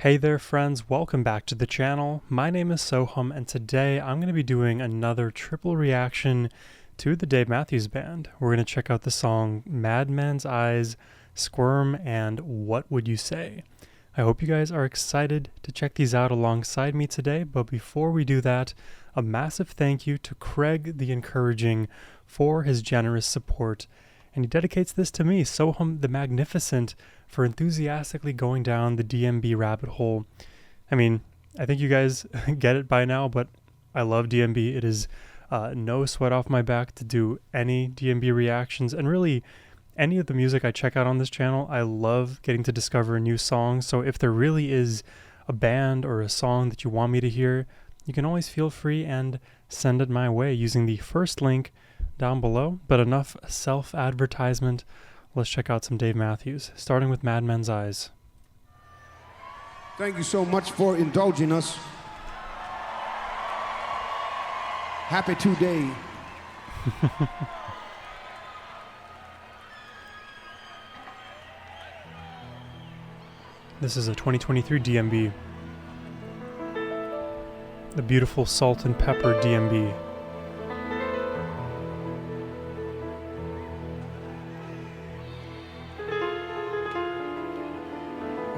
Hey there friends, welcome back to the channel. My name is Sohum and today I'm going to be doing another triple reaction to the Dave Matthews Band. We're going to check out the song Madman's Eyes, Squirm, and What Would You Say? I hope you guys are excited to check these out alongside me today, but before we do that, a massive thank you to Craig the Encouraging for his generous support. And he dedicates this to me, Sohum the Magnificent, for enthusiastically going down the DMB rabbit hole. I mean, I think you guys get it by now, but I love DMB. It is no sweat off my back to do any DMB reactions, and really any of the music I check out on this channel. I love getting to discover new songs, so if there really is a band or a song that you want me to hear, you can always feel free and send it my way using the first link down below. But enough self-advertisement. Let's check out some Dave Matthews, starting with Madman's Eyes. Thank you so much for indulging us. Happy today. This is a 2023 DMB. The beautiful salt and pepper DMB.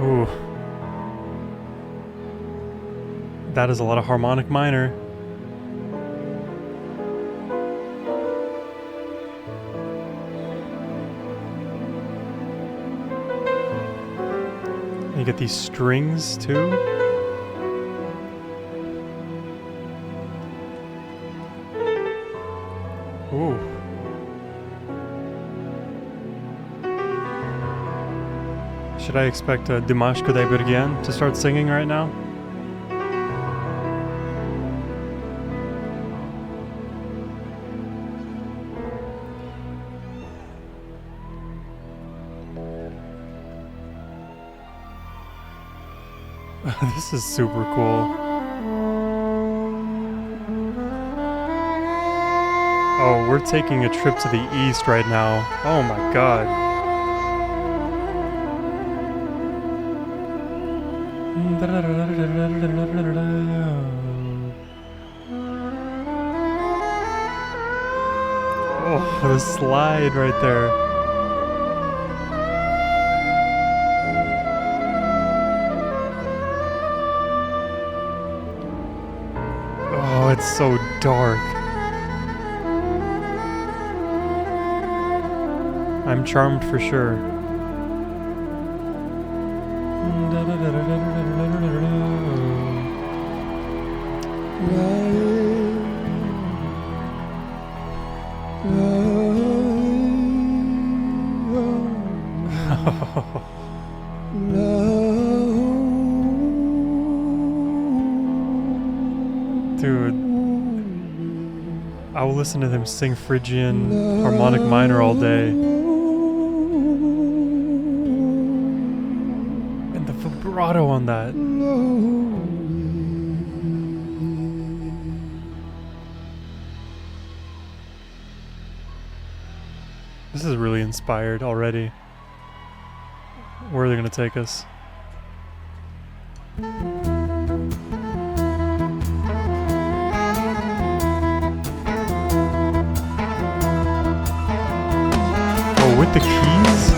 Ooh. That is a lot of harmonic minor. You get these strings too. Ooh. Should I expect Dimash Kudaibergian to start singing right now? This is super cool. Oh, we're taking a trip to the east right now. Oh my god. Oh, the slide right there. Oh, it's so dark. I'm charmed for sure. Dude, I will listen to them sing Phrygian harmonic minor all day. And the vibrato on that. This is really inspired already. Where are they going to take us? Oh, with the keys?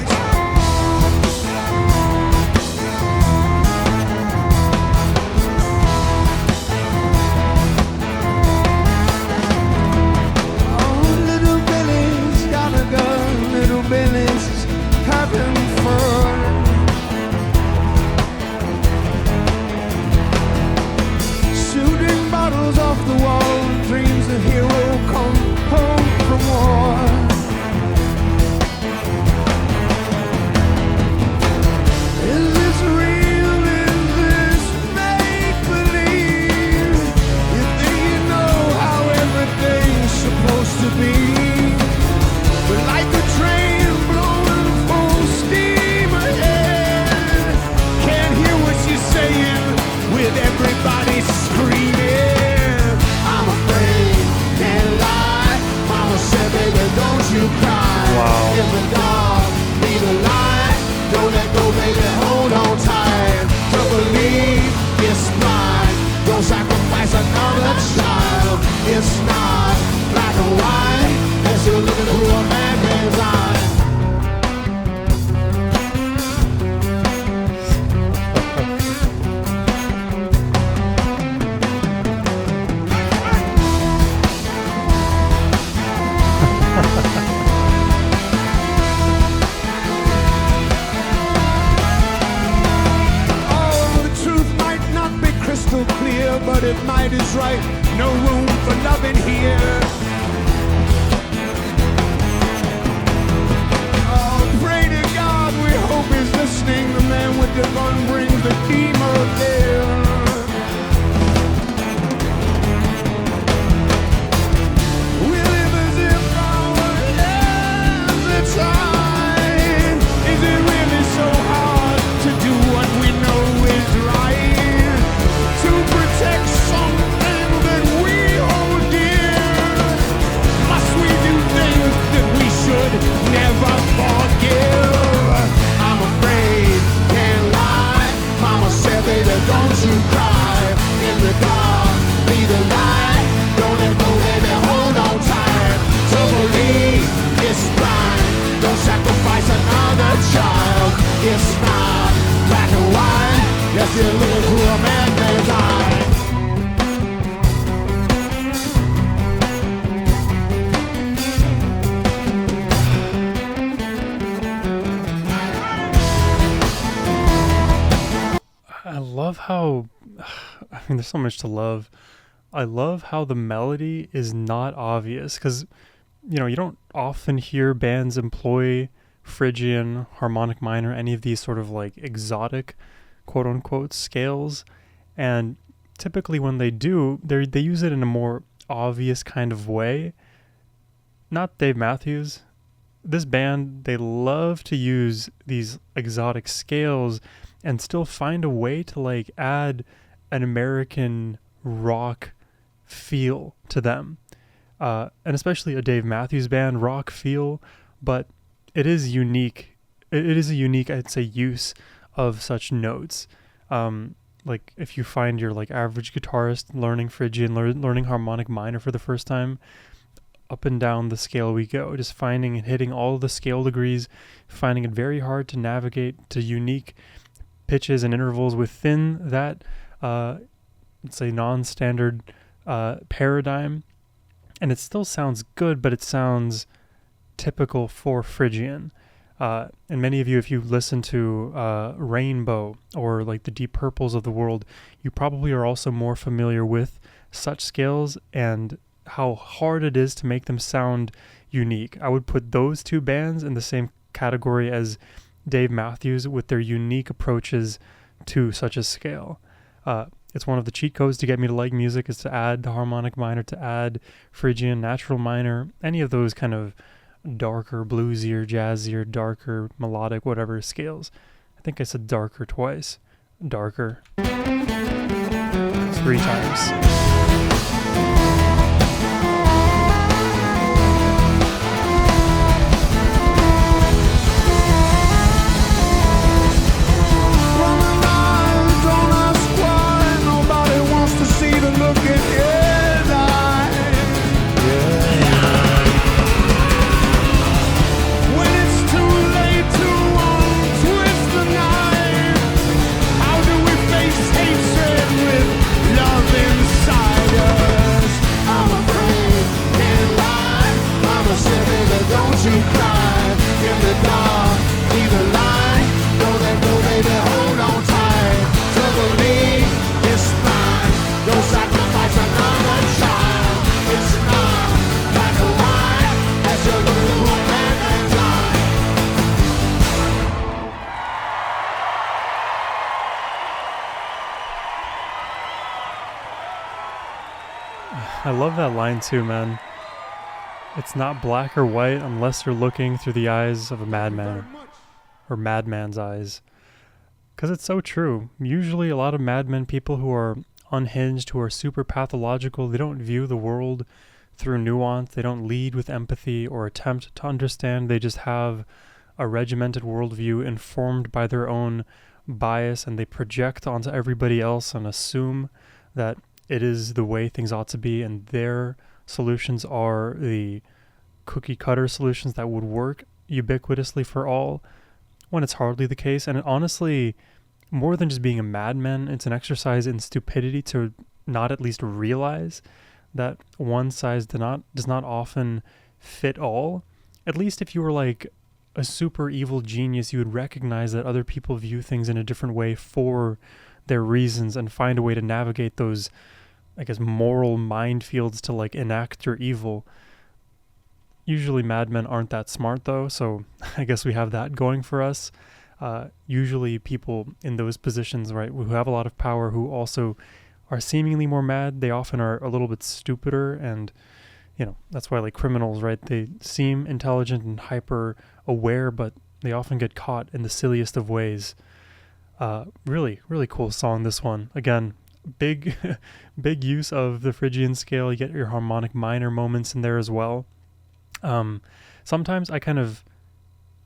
fear, but if might is right, no room for loving here. Oh, pray to God, we hope he's listening. The man with the gun brings the chemo there. We live as if our hands are tied. Is it really so hard to do what we know is right? To protect something that we hold dear? Must we do things that we should never forgive? I'm afraid, can't lie. Mama said, baby, don't you cry. In the dark, be the light. Don't let go, baby, hold on tight. To believe it's blind. Don't sacrifice another child. It's not black and white. Yes, you're looking through a madman's eye. I love how, I mean, there's so much to love. I love how the melody is not obvious because, you know, you don't often hear bands employ Phrygian, harmonic minor, any of these sort of like exotic, quote unquote, scales. And typically when they do, they use it in a more obvious kind of way. Not Dave Matthews. This band, they love to use these exotic scales and still find a way to like add an American rock feel to them. And especially a Dave Matthews Band rock feel, but it is unique. It is a unique, I'd say, use of such notes. Like if you find your like average guitarist learning Phrygian, learning harmonic minor for the first time, up and down the scale we go, just finding and hitting all the scale degrees, finding it very hard to navigate to unique pitches and intervals within that, let's say, non-standard paradigm. And it still sounds good, but it sounds typical for Phrygian. And many of you, if you listen to Rainbow or like the Deep Purples of the world, you probably are also more familiar with such scales and how hard it is to make them sound unique. I would put those two bands in the same category as Dave Matthews with their unique approaches to such a scale. It's one of the cheat codes to get me to like music is to add the harmonic minor, to add Phrygian, natural minor, any of those kind of darker, bluesier, jazzier, darker, melodic, whatever scales. I think I said darker twice. Darker. 3 times. I love that line too, man. It's not black or white unless you're looking through the eyes of a madman, or madman's eyes. Because it's so true. Usually a lot of madmen, people who are unhinged, who are super pathological, they don't view the world through nuance. They don't lead with empathy or attempt to understand. They just have a regimented worldview informed by their own bias, and they project onto everybody else and assume that it is the way things ought to be, and their solutions are the cookie cutter solutions that would work ubiquitously for all, when it's hardly the case. And honestly, more than just being a madman, it's an exercise in stupidity to not at least realize that one size does not often fit all. At least if you were like a super evil genius, you would recognize that other people view things in a different way for their reasons and find a way to navigate those, I guess, moral minefields to like enact your evil. Usually madmen aren't that smart though, so I guess we have that going for us. Usually people in those positions, right, who have a lot of power, who also are seemingly more mad, they often are a little bit stupider, and that's why like criminals, right, they seem intelligent and hyper aware, but they often get caught in the silliest of ways. Really, really cool song, this one. Again, big big use of the Phrygian scale. You get your harmonic minor moments in there as well. Sometimes I kind of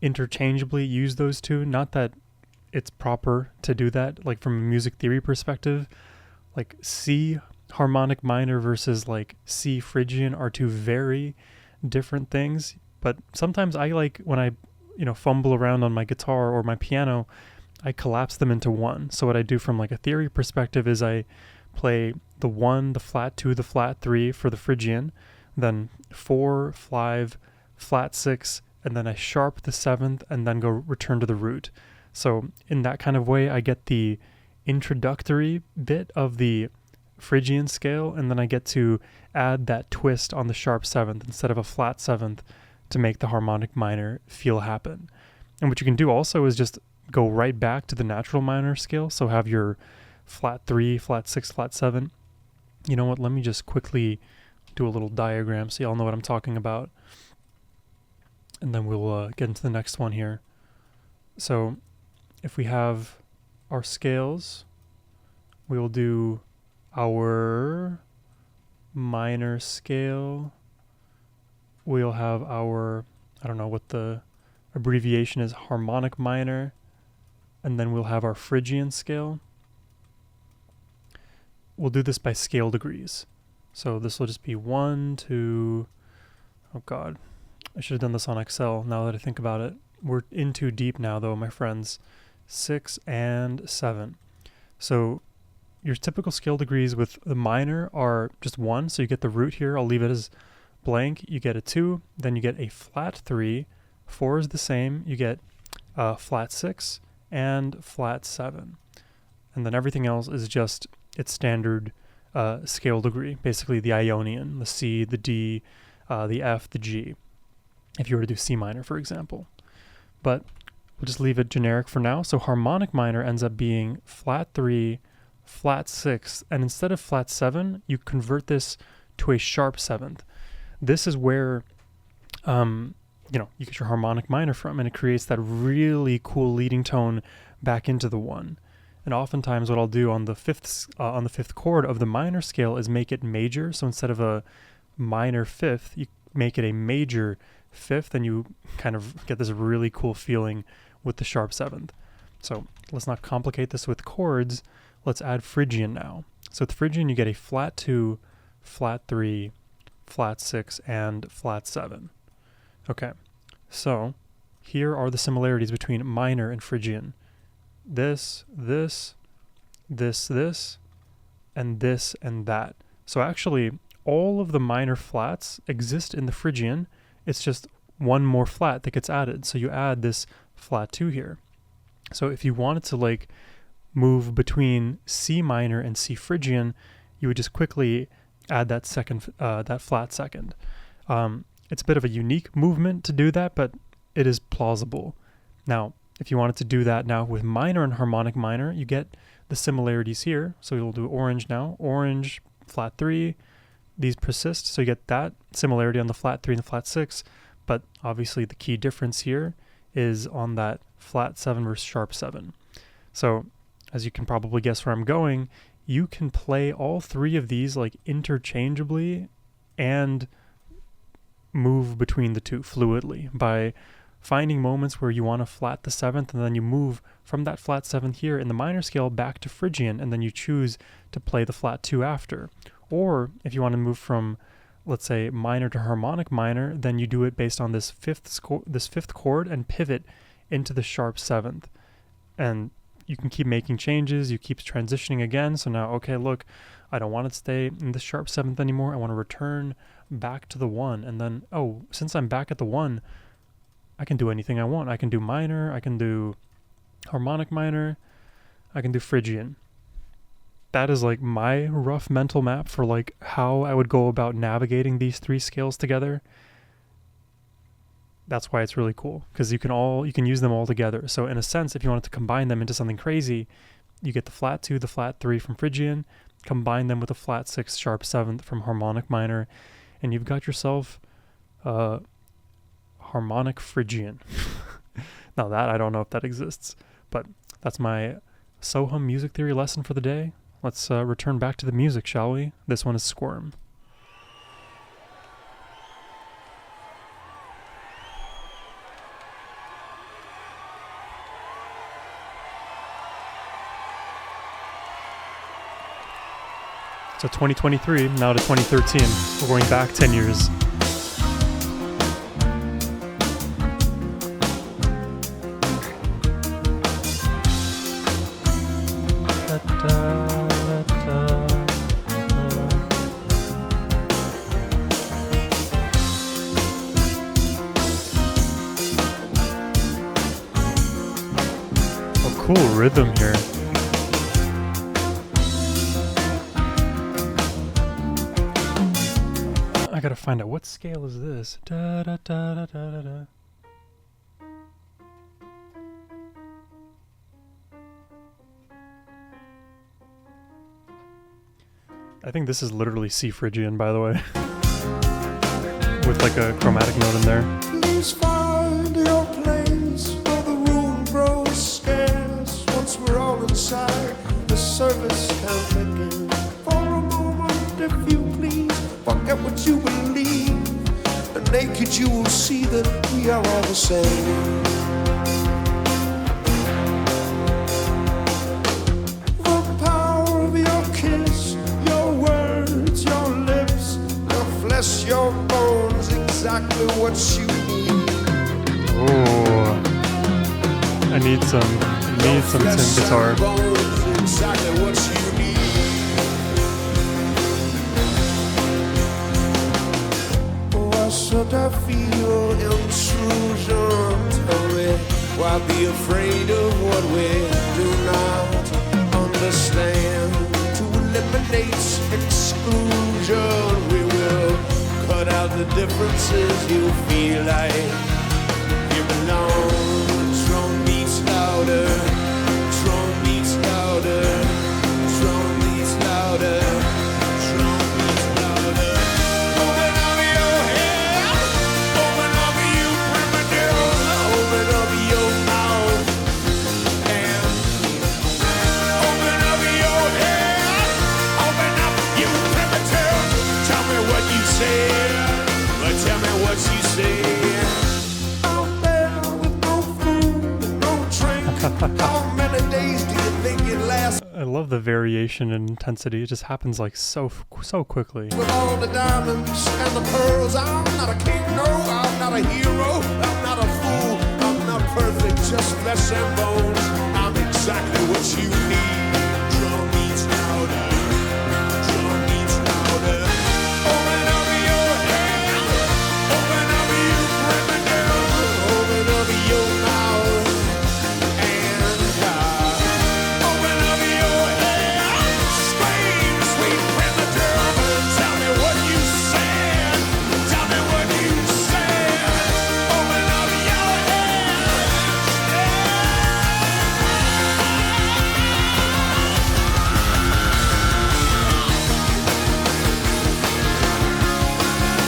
interchangeably use those two, not that it's proper to do that, like from a music theory perspective. Like C harmonic minor versus like C Phrygian are two very different things, but sometimes I like when I fumble around on my guitar or my piano, I collapse them into one. So what I do from like a theory perspective is I play the 1, the flat 2, the flat 3 for the Phrygian, then 4, 5, flat 6, and then I sharp the 7th and then go return to the root. So in that kind of way, I get the introductory bit of the Phrygian scale, and then I get to add that twist on the sharp 7th instead of a flat 7th to make the harmonic minor feel happen. And what you can do also is just go right back to the natural minor scale. So have your flat 3, flat 6, flat 7. You know what? Let me just quickly do a little diagram so y'all know what I'm talking about. And then we'll get into the next one here. So if we have our scales, we will do our minor scale. We'll have our, I don't know what the abbreviation is, harmonic minor. And then we'll have our Phrygian scale. We'll do this by scale degrees. So this will just be 1, 2, oh God, I should have done this on Excel now that I think about it. We're in too deep now though, my friends. 6 and 7. So your typical scale degrees with the minor are just 1, so you get the root here. I'll leave it as blank. You get a 2, then you get a flat 3. 4 is the same. You get flat 6 and flat 7. And then everything else is just its standard scale degree, basically the Ionian, the C, the D, the F, the G, if you were to do C minor, for example. But we'll just leave it generic for now. So harmonic minor ends up being flat 3, flat 6, and instead of flat 7, you convert this to a sharp 7th. This is where you get your harmonic minor from, and it creates that really cool leading tone back into the 1. And oftentimes what I'll do on the fifth chord of the minor scale is make it major. So instead of a minor 5th, you make it a major 5th, and you kind of get this really cool feeling with the sharp 7th. So let's not complicate this with chords. Let's add Phrygian now. So with Phrygian, you get a flat 2, flat 3, flat 6, and flat 7. Okay, so here are the similarities between minor and Phrygian. This, this, this, this, and this, and that. So actually, all of the minor flats exist in the Phrygian. It's just one more flat that gets added. So you add this flat 2 here. So if you wanted to like move between C minor and C Phrygian, you would just quickly add that that flat second. It's a bit of a unique movement to do that, but it is plausible. Now, if you wanted to do that now with minor and harmonic minor, you get the similarities here. So we'll do orange now. Orange, flat 3. These persist, so you get that similarity on the flat 3 and the flat 6. But obviously the key difference here is on that flat 7 versus sharp 7. So as you can probably guess where I'm going, you can play all three of these like interchangeably and move between the two fluidly by finding moments where you want to flat the 7th, and then you move from that flat 7th here in the minor scale back to Phrygian, and then you choose to play the flat 2 after. Or if you want to move from, let's say, minor to harmonic minor, then you do it based on this fifth chord and pivot into the sharp 7th. And you can keep making changes, you keep transitioning again. So now, okay, look, I don't want to stay in the sharp 7th anymore. I want to return back to the 1. And then, oh, since I'm back at the 1, I can do anything I want. I can do minor, I can do harmonic minor, I can do Phrygian. that is like my rough mental map for like how I would go about navigating these three scales together. That's why it's really cool, because you can use them all together. So in a sense, if you wanted to combine them into something crazy, you get the flat 2, the flat 3 from Phrygian, combine them with a flat 6 sharp 7th from harmonic minor, and you've got yourself harmonic Phrygian. Now that, I don't know if that exists, but that's my Sohum music theory lesson for the day. Let's return back to the music, shall we? This one is Squirm. So 2023, now to 2013. We're going back 10 years. Oh, cool rhythm here. I gotta find out what scale is this. Da, da, da, da, da, da, da. I think this is literally C Phrygian, by the way, with like a chromatic note in there. Please find your place where the room grows scarce. Once we're all inside, the service can begin. For a moment, if you please, forget what you believe. And naked you will see that we are all the same. The power of your kiss, your words, your lips, your flesh, your bones, exactly what you need. Oh, I need some tin guitar. Bones, exactly what you need. Why should I feel intrusion? Tell me, why be afraid of what we do not understand? To eliminate exclusion, we will cut out the differences. You feel like you belong. Drum beats louder, drum beats louder, drum beats louder, drum beats louder. Open up your head, open up you primitive, open up your mouth, and open up your head, open up you primitive. Tell me what you say, tell me what you say. Out there with no food and no drink, how many days do you think it lasts? I love the variation in intensity. It just happens like so quickly. With all the diamonds and the pearls, I'm not a king, no, I'm not a hero, I'm not a fool, I'm not perfect, just flesh and bones. I'm exactly what you need. Drum beats louder, drum beats louder. Open up your hand, open up your primitive, open up your mouth, and open up your head, scream, sweet primitive, tell me what you said, tell me what you said, open up your head,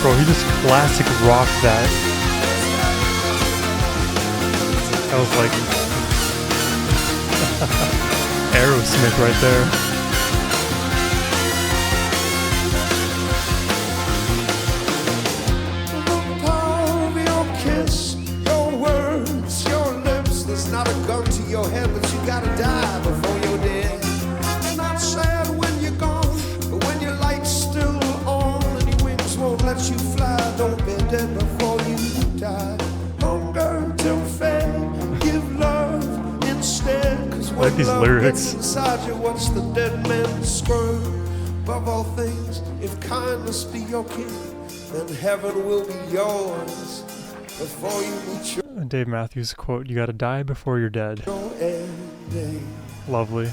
Bro, he just classic rocked that. That was like Aerosmith right there. the power of your kiss, your words, your lips. There's not a gun to your head, but you gotta die before you're dead. Not sad when you're gone, but when your light's still on and your wings won't let you fly, don't be dead before you die. Hunger till fed, give love instead. 'Cause I like when these love lyrics. gets inside you, what's the dead man squirm? Above all things, if kindness be your king, then heaven will be yours before you meet your Dave Matthews quote, "You gotta die before you're dead." ending. Lovely.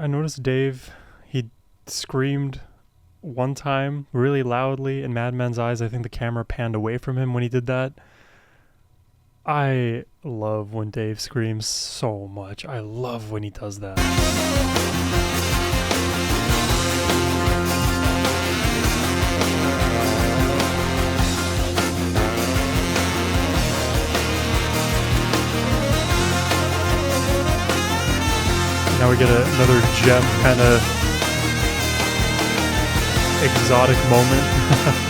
I noticed Dave, he screamed one time really loudly in Madman's Eyes. I think the camera panned away from him when he did that. I love when Dave screams so much. I love when he does that. Now we get another Jeff kind of exotic moment.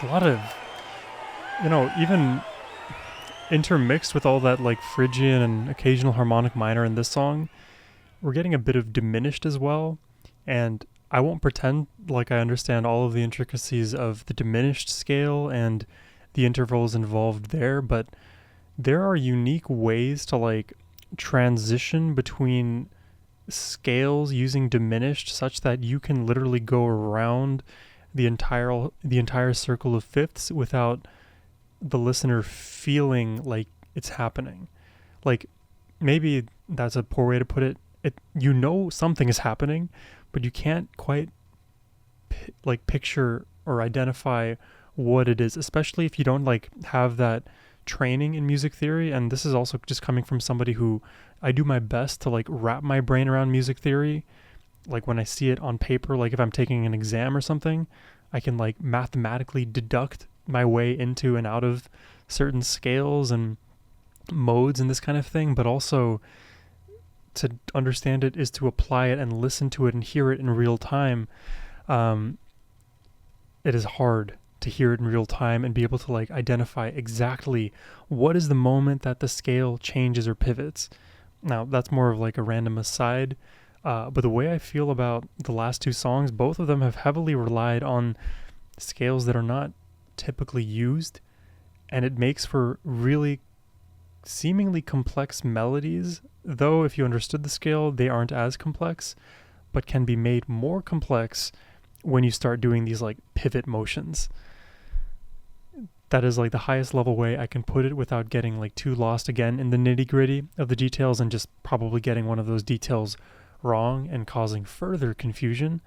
A lot of, even intermixed with all that like Phrygian and occasional harmonic minor in this song, we're getting a bit of diminished as well. And I won't pretend like I understand all of the intricacies of the diminished scale and the intervals involved there, but there are unique ways to like transition between scales using diminished such that you can literally go around the entire circle of fifths without the listener feeling like it's happening. Like, maybe that's a poor way to put it. Something is happening, but you can't quite picture or identify what it is, especially if you don't like have that training in music theory. And this is also just coming from somebody who I do my best to like wrap my brain around music theory. Like when I see it on paper, like if I'm taking an exam or something, I can like mathematically deduct my way into and out of certain scales and modes and this kind of thing. But also to understand it is to apply it and listen to it and hear it in real time. It is hard to hear it in real time and be able to like identify exactly what is the moment that the scale changes or pivots. Now that's more of like a random aside. But the way I feel about the last two songs, both of them have heavily relied on scales that are not typically used, and it makes for really seemingly complex melodies, though if you understood the scale, they aren't as complex, but can be made more complex when you start doing these like pivot motions. That is like the highest level way I can put it without getting like too lost again in the nitty-gritty of the details and just probably getting one of those details wrong and causing further confusion.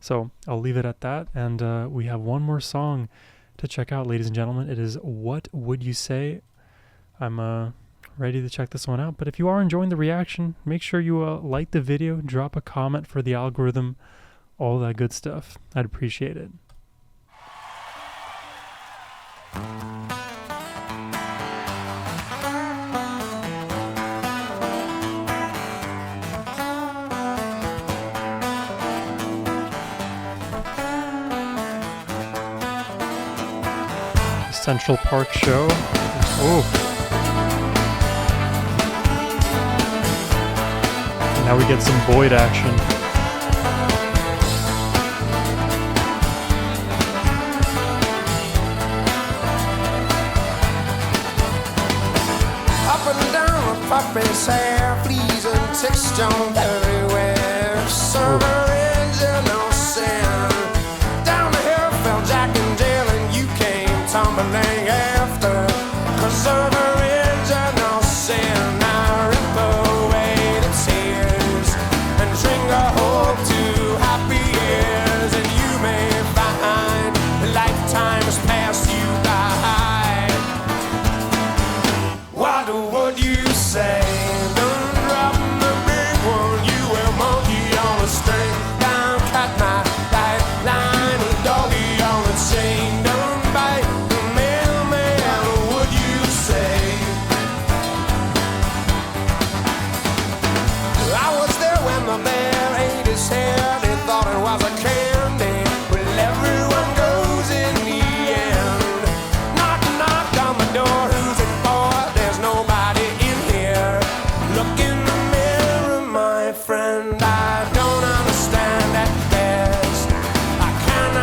So I'll leave it at that, and we have one more song to check out, ladies and gentlemen. It is What Would You Say? I'm ready to check this one out, but if you are enjoying the reaction, make sure you like the video, drop a comment for the algorithm, all that good stuff. I'd appreciate it. Central Park show. Oh. Now we get some Boyd action. Up and down the puppet's hair, fleas and ticks jump everywhere. Server engine, no sin. Down the hill fell Jack and Jill, and you came tumbling after. 'Cause server engine, no sin. Now rip away the tears and drink a hope to happy years, and you may find a lifetime has passed you by. What would you say? Don't drop the big one, you will monkey on a string. Down, cut my lifeline, a doggy on a chain. Don't bite the mailman, would you say? I was there when the bear ate his hair. They thought it was a candy. Well, everyone goes in the end. Knock, knock on the door, who's it for? There's nobody in here. Look in the mirror, my friend. I don't understand at best. I cannot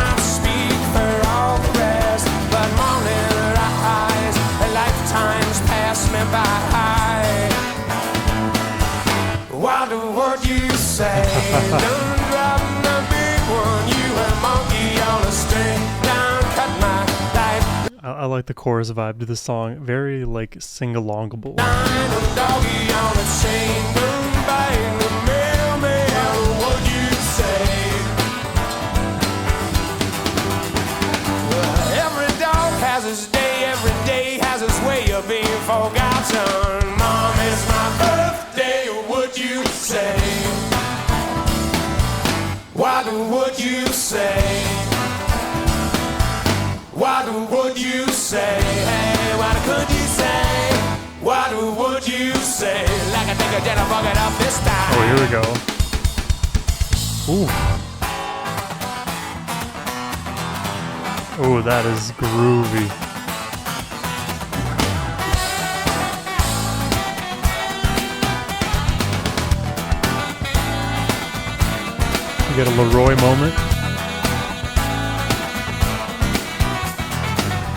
Done dropping the big one. You a monkey on a string. Done cut my life. I like the chorus vibe to this song. Very like sing-alongable. Dine a doggy on a chain. Done biting the mailman. What'd you say? Every dog has his day. Every day has its way of being forgotten. Mom, it's my birthday. Would you say? What would you say? What would you say? Hey, what could you say? What would you say? Like I think I did a bucket up this time. Oh, here we go. Ooh. Oh, that is groovy. You get a Leroy moment.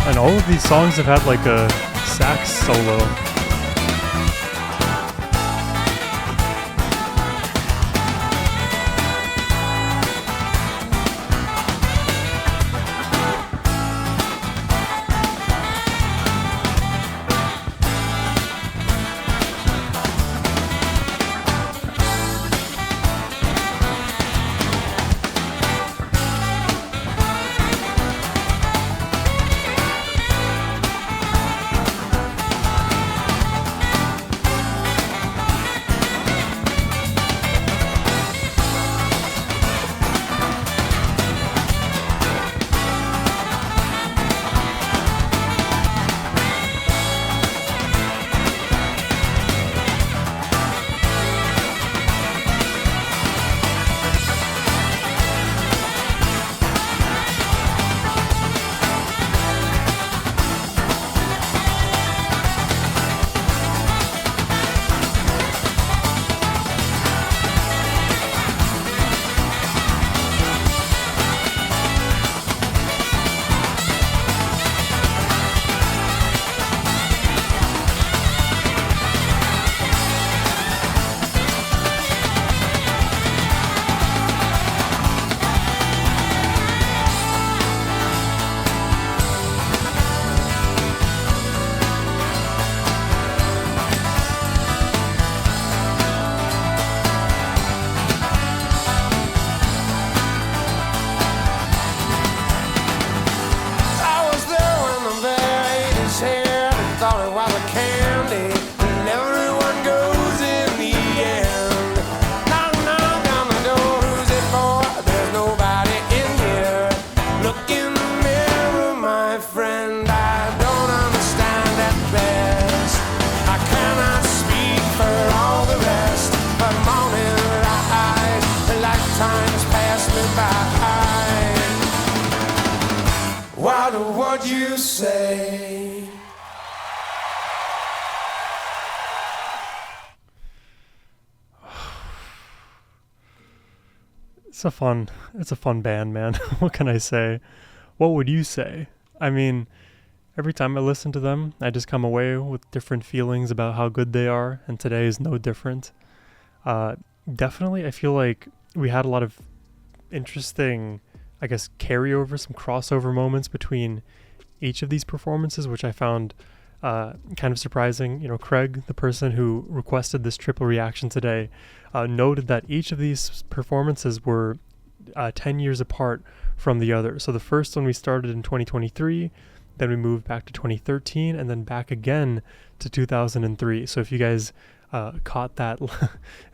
And all of these songs have had like a sax solo. What you say? It's a fun band, man. What can I say? What would you say? I mean, every time I listen to them, I just come away with different feelings about how good they are, and today is no different. Definitely, I feel like we had a lot of interesting, I guess, carryover, some crossover moments between each of these performances, which I found kind of surprising. You know, Craig, the person who requested this triple reaction today, noted that each of these performances were 10 years apart from the other. So the first one we started in 2023, then we moved back to 2013, and then back again to 2003. So if you guys caught that,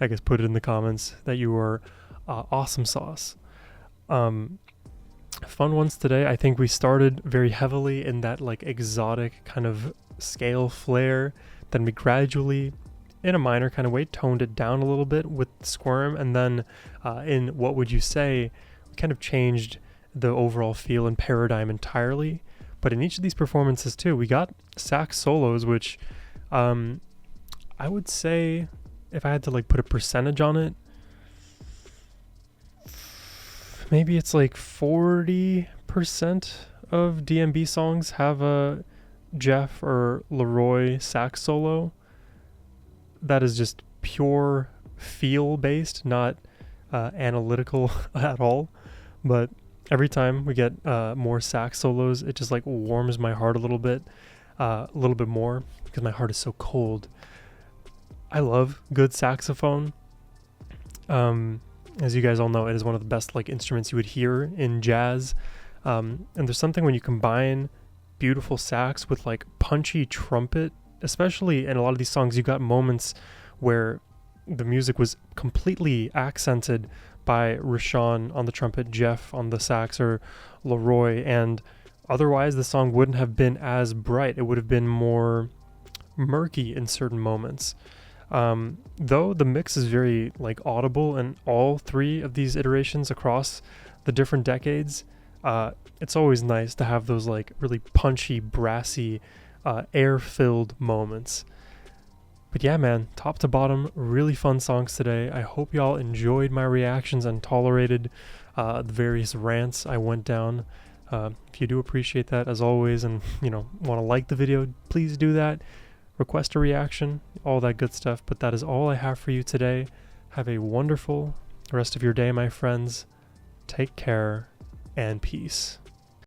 I guess put it in the comments that you were awesome sauce. Fun ones today. I think we started very heavily in that like exotic kind of scale flare, then we gradually, in a minor kind of way, toned it down a little bit with Squirm, and then in What Would You Say, we kind of changed the overall feel and paradigm entirely. But in each of these performances too, we got sax solos, which I would say, if I had to like put a percentage on it, maybe it's like 40% of DMB songs have a Jeff or Leroy sax solo. That is just pure feel based, not analytical at all, but every time we get more sax solos, it just like warms my heart a little bit more because my heart is so cold. I love good saxophone. As you guys all know, it is one of the best like instruments you would hear in jazz. And there's something when you combine beautiful sax with like punchy trumpet, especially in a lot of these songs, you got moments where the music was completely accented by Rashawn on the trumpet, Jeff on the sax, or Leroy, and otherwise the song wouldn't have been as bright. It would have been more murky in certain moments. Though the mix is very like audible in all three of these iterations across the different decades, it's always nice to have those like really punchy, brassy, air-filled moments. But yeah, man, top to bottom, really fun songs today. I hope y'all enjoyed my reactions and tolerated the various rants I went down. If you do appreciate that, as always, and want to like the video, please do that. Request a reaction, all that good stuff. But that is all I have for you today. Have a wonderful rest of your day, my friends. Take care and peace.